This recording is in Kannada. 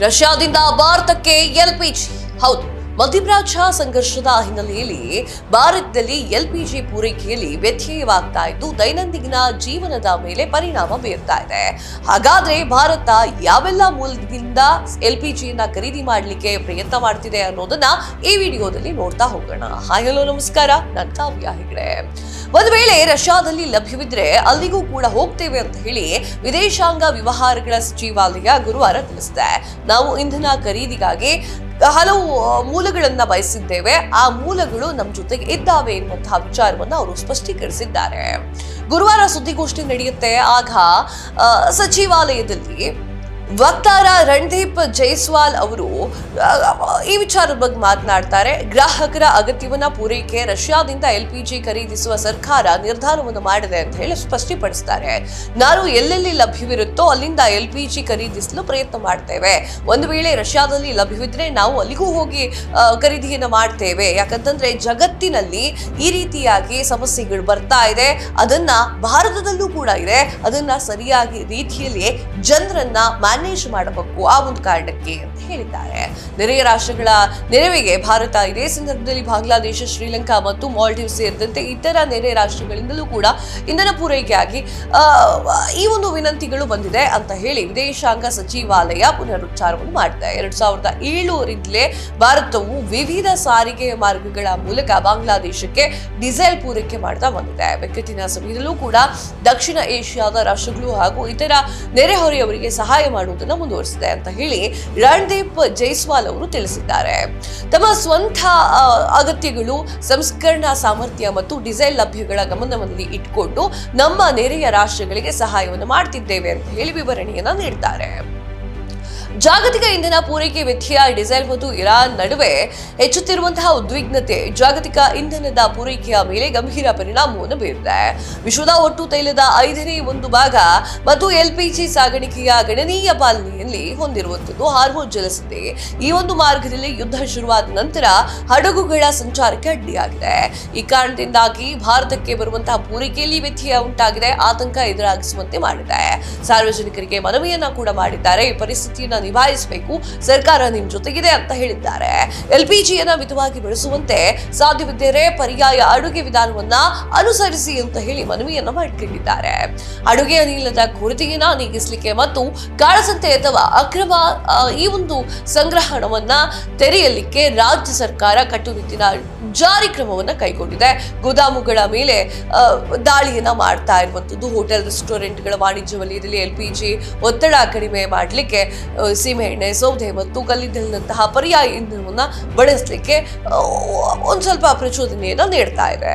ರಷ್ಯಾದಿಂದ ಭಾರತಕ್ಕೆ ಎಲ್ಪಿಜಿ. ಹೌದು, ಮಧ್ಯಪ್ರಾಚ್ಯ ಸಂಘರ್ಷದ ಹಿನ್ನೆಲೆಯಲ್ಲಿ ಭಾರತದಲ್ಲಿ ಎಲ್ಪಿಜಿ ಪೂರೈಕೆಯಲ್ಲಿ ವ್ಯತ್ಯಯವಾಗ್ತಾ ಇದ್ದು ದೈನಂದಿನ ಜೀವನದ ಮೇಲೆ ಪರಿಣಾಮ ಬೀರ್ತಾ ಇದೆ. ಹಾಗಾದ್ರೆ ಭಾರತ ಯಾವೆಲ್ಲ ಮೂಲದಿಂದ ಎಲ್ಪಿಜಿಯನ್ನ ಖರೀದಿ ಮಾಡಲಿಕ್ಕೆ ಪ್ರಯತ್ನ ಮಾಡ್ತಿದೆ ಅನ್ನೋದನ್ನ ಈ ವಿಡಿಯೋದಲ್ಲಿ ನೋಡ್ತಾ ಹೋಗೋಣ. ಹಾಯ್ ಹಲೋ ನಮಸ್ಕಾರ, ನಾನು ಕಾವ್ಯ ಹೆಗ್ಡೆ. ಒಂದು ವೇಳೆ ರಷ್ಯಾದಲ್ಲಿ ಲಭ್ಯವಿದ್ರೆ ಅಲ್ಲಿಗೂ ಕೂಡ ಹೋಗ್ತೇವೆ ಅಂತ ಹೇಳಿ ವಿದೇಶಾಂಗ ವ್ಯವಹಾರಗಳ ಸಚಿವಾಲಯ ಗುರುವಾರ ತಿಳಿಸಿದೆ. ನಾವು ಇಂಧನ ಖರೀದಿಗಾಗಿ ಹಲವು ಮೂಲಗಳನ್ನ ಬಯಸಿದ್ದೇವೆ, ಆ ಮೂಲಗಳು ನಮ್ಮ ಜೊತೆಗೆ ಇದ್ದಾವೆ ಎನ್ನುವಂತಹ ವಿಚಾರವನ್ನ ಅವರು ಸ್ಪಷ್ಟೀಕರಿಸಿದ್ದಾರೆ. ಗುರುವಾರ ಸುದ್ದಿಗೋಷ್ಠಿ ನಡೆಯುತ್ತೆ. ಆಗ ಸಚಿವಾಲಯದಲ್ಲಿ ವಕ್ತಾರ ರಣದೀಪ್ ಜೈಸ್ವಾಲ್ ಅವರು ಈ ವಿಚಾರದ ಬಗ್ಗೆ ಮಾತನಾಡ್ತಾರೆ. ಗ್ರಾಹಕರ ಅಗತ್ಯವನ್ನ ಪೂರೈಕೆ ರಷ್ಯಾದಿಂದ ಎಲ್ಪಿಜಿ ಖರೀದಿಸುವ ಸರ್ಕಾರ ನಿರ್ಧಾರವನ್ನು ಮಾಡಿದೆ ಅಂತ ಹೇಳಿ ಸ್ಪಷ್ಟಪಡಿಸ್ತಾರೆ. ನಾವು ಎಲ್ಲೆಲ್ಲಿ ಲಭ್ಯವಿರುತ್ತೋ ಅಲ್ಲಿಂದ ಎಲ್ಪಿಜಿ ಖರೀದಿಸಲು ಪ್ರಯತ್ನ ಮಾಡ್ತೇವೆ. ಒಂದು ವೇಳೆ ರಷ್ಯಾದಲ್ಲಿ ಲಭ್ಯವಿದ್ರೆ ನಾವು ಅಲ್ಲಿಗೂ ಹೋಗಿ ಖರೀದಿಯನ್ನ ಮಾಡ್ತೇವೆ. ಯಾಕಂತಂದ್ರೆ ಜಗತ್ತಿನಲ್ಲಿ ಈ ರೀತಿಯಾಗಿ ಸಮಸ್ಯೆಗಳು ಬರ್ತಾ ಇದೆ, ಅದನ್ನ ಭಾರತದಲ್ಲೂ ಕೂಡ ಇದೆ. ಅದನ್ನ ಸರಿಯಾಗಿ ರೀತಿಯಲ್ಲಿ ಜನರನ್ನ ಮ್ಯಾನೇಜ್ ಮಾಡಬೇಕು ಆ ಒಂದು ಕಾರಣಕ್ಕೆ ಅಂತ ಹೇಳಿದ್ದಾರೆ. ನೆರೆಯ ರಾಷ್ಟ್ರಗಳ ನೆರವಿಗೆ ಭಾರತ ಇದೇ ಸಂದರ್ಭದಲ್ಲಿ ಬಾಂಗ್ಲಾದೇಶ, ಶ್ರೀಲಂಕಾ ಮತ್ತು ಮಾಲ್ಡೀವ್ಸ್ ಸೇರಿದಂತೆ ಇತರ ನೆರೆ ರಾಷ್ಟ್ರಗಳಿಂದಲೂ ಕೂಡ ಇಂಧನ ಪೂರೈಕೆಯಾಗಿ ಈ ಒಂದು ವಿನಂತಿಗಳು ಬಂದಿದೆ ಅಂತ ಹೇಳಿ ವಿದೇಶಾಂಗ ಸಚಿವಾಲಯ ಪುನರುಚ್ಚಾರವನ್ನು ಮಾಡಿದೆ. 2007ರಿಂದಲೇ ಭಾರತವು ವಿವಿಧ ಸಾರಿಗೆ ಮಾರ್ಗಗಳ ಮೂಲಕ ಬಾಂಗ್ಲಾದೇಶಕ್ಕೆ ಡೀಸೆಲ್ ಪೂರೈಕೆ ಮಾಡ್ತಾ ಬಂದಿದೆ. ಬಿಕ್ಕಟ್ಟಿನ ಸಮಯದಲ್ಲೂ ಕೂಡ ದಕ್ಷಿಣ ಏಷ್ಯಾದ ರಾಷ್ಟ್ರಗಳು ಹಾಗೂ ಇತರ ನೆರೆಹೊರೆಯವರಿಗೆ ಸಹಾಯ ಮಾಡುವುದನ್ನು ಮುಂದುವರಿಸಿದೆ ಅಂತ ಹೇಳಿ ರಣದೀಪ್ ಜೈಸ್ವಾಲ್ ಅವರು ತಿಳಿಸಿದ್ದಾರೆ. ತಮ್ಮ ಸ್ವಂತ ಅಗತ್ಯಗಳು, ಸಂಸ್ಕರಣಾ ಸಾಮರ್ಥ್ಯ ಮತ್ತು ಡೀಸೆಲ್ ಲಭ್ಯಗಳ ಗಮನದಲ್ಲಿ ಇಟ್ಕೊಂಡು ನಮ್ಮ ನೆರೆಯ ರಾಷ್ಟ್ರಗಳಿಗೆ ಸಹಾಯವನ್ನು ಮಾಡ್ತಿದ್ದೇವೆ ಅಂತ ಹೇಳಿ ವಿವರಣೆಯನ್ನ ನೀಡಿದ್ದಾರೆ. ಜಾಗತಿಕ ಇಂಧನ ಪೂರೈಕೆ ವ್ಯತ್ಯಯ, ಡೀಸೆಲ್ ಮತ್ತು ಇರಾನ್ ನಡುವೆ ಹೆಚ್ಚುತ್ತಿರುವಂತಹ ಉದ್ವಿಗ್ನತೆ ಜಾಗತಿಕ ಇಂಧನದ ಪೂರೈಕೆಯ ಮೇಲೆ ಗಂಭೀರ ಪರಿಣಾಮವನ್ನು ಬೀರಿದೆ. ವಿಶ್ವದ ಒಟ್ಟು ತೈಲದ 1/5 ಭಾಗ ಮತ್ತು ಎಲ್ಪಿಜಿ ಸಾಗಾಣಿಕೆಯ ಗಣನೀಯ ಪಾಲನೆಯಲ್ಲಿ ಹೊಂದಿರುವಂತದ್ದು ಹಾರ್ಮುಜ್ ಜಲಸಂಧಿ. ಈ ಒಂದು ಮಾರ್ಗದಲ್ಲಿ ಯುದ್ಧ ಶುರುವಾದ ನಂತರ ಹಡಗುಗಳ ಸಂಚಾರಕ್ಕೆ ಅಡ್ಡಿಯಾಗಿದೆ. ಈ ಕಾರಣದಿಂದಾಗಿ ಭಾರತಕ್ಕೆ ಬರುವಂತಹ ಪೂರೈಕೆಯಲ್ಲಿ ವ್ಯತ್ಯಯ ಉಂಟಾಗಿದೆ, ಆತಂಕ ಎದುರಾಗಿಸುವಂತೆ ಮಾಡಿದೆ. ಸಾರ್ವಜನಿಕರಿಗೆ ಮನವಿಯನ್ನ ಕೂಡ ಮಾಡಿದ್ದಾರೆ. ಈ ಪರಿಸ್ಥಿತಿಯನ್ನು ನಿಭಾಯಿಸಬೇಕು, ಸರ್ಕಾರ ನಿಮ್ ಜೊತೆಗಿದೆ ಅಂತ ಹೇಳಿದ್ದಾರೆ. ಎಲ್ಪಿಜಿಯನ್ನ ಮಿತವಾಗಿ ಬಳಸುವಂತೆ ಸಾಧ್ಯವಿದ್ದರೆ ಪರ್ಯಾಯ ಅಡುಗೆ ವಿಧಾನವನ್ನ ಅನುಸರಿಸಿ ಅಂತ ಹೇಳಿ ಮನವಿಯನ್ನ ಮಾಡಿಕೊಂಡಿದ್ದಾರೆ. ಅಡುಗೆ ಅನಿಲದ ಕೊರತೆಯನ್ನ ನೀಗಿಸಲಿಕ್ಕೆ ಮತ್ತು ಕಾಳಸಂತೆ ಅಥವಾ ಅಕ್ರಮ ಈ ಒಂದು ಸಂಗ್ರಹಣವನ್ನ ತೆರೆಯಲಿಕ್ಕೆ ರಾಜ್ಯ ಸರ್ಕಾರ ಕಟ್ಟುನಿಟ್ಟಿನ ಜಾರಿ ಕ್ರಮವನ್ನ ಕೈಗೊಂಡಿದೆ. ಗೋದಾಮುಗಳ ಮೇಲೆ ದಾಳಿಯನ್ನ ಮಾಡ್ತಾ ಇರುವಂತದ್ದು, ಹೋಟೆಲ್, ರೆಸ್ಟೋರೆಂಟ್ಗಳ ವಾಣಿಜ್ಯ ವಲಯದಲ್ಲಿ ಎಲ್ಪಿಜಿ ಒತ್ತಡ ಕಡಿಮೆ ಮಾಡಲಿಕ್ಕೆ ಸೀಮೆಎಣ್ಣೆ, ಸೌದೆ ಮತ್ತು ಕಲ್ಲಿದ್ದಲಿನಂತಹ ಪರ್ಯಾಯ ಇಂಧನವನ್ನ ಬಳಸಲಿಕ್ಕೆ ಒಂದ್ ಸ್ವಲ್ಪ ಪ್ರಚೋದನೆಯನ್ನ ನೀಡ್ತಾ ಇದೆ.